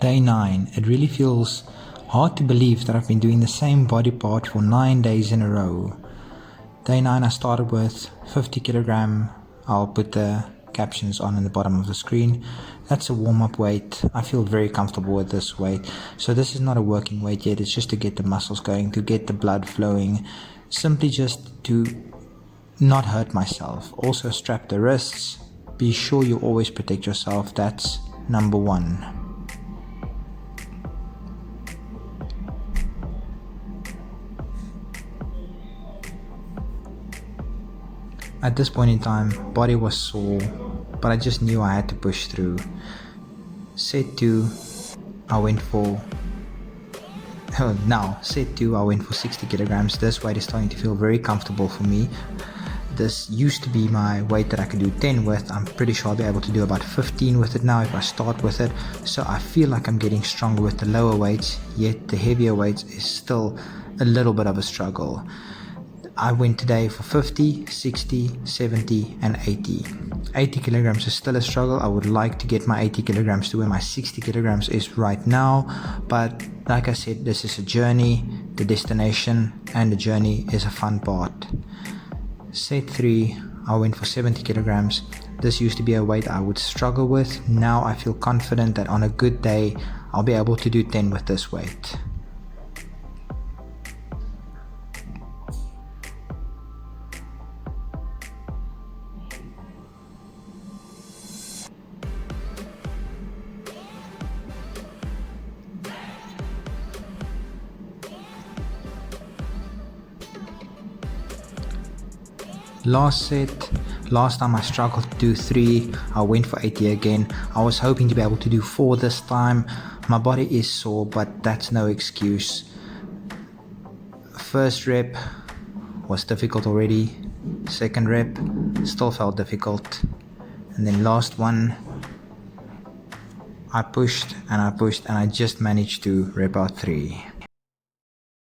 Day 9. It really feels hard to believe that I've been doing the same body part for 9 days in a row. Day 9 I started with 50 kilogram. I'll put the captions on in the bottom of the screen. That's a warm-up weight. I feel very comfortable with this weight. So this is not a working weight yet. It's just to get the muscles going, to get the blood flowing, simply just to not hurt myself. Also strap the wrists. Be sure you always protect yourself. That's number 1. At this point in time, body was sore, but I just knew I had to push through. Set 2, I went for set 2 I went for 60 kilograms. This weight is starting to feel very comfortable for me. This used to be my weight that I could do 10 with. I'm pretty sure I'll be able to do about 15 with it now if I start with it. So I feel like I'm getting stronger with the lower weights, yet the heavier weights is still a little bit of a struggle. I went today for 50, 60, 70 and 80. 80 kilograms is still a struggle. I would like to get my 80 kilograms to where my 60 kilograms is right now. But like I said, this is a journey. The destination and the journey is a fun part. Set 3, I went for 70 kilograms. This used to be a weight I would struggle with. Now I feel confident that on a good day, I'll be able to do 10 with this weight. Last set, last time I struggled to do 3, I went for 80 again. I was hoping to be able to do 4 this time. My body is sore, but that's no excuse. First rep was difficult already. Second rep still felt difficult. And then last one, I pushed and I just managed to rep out 3.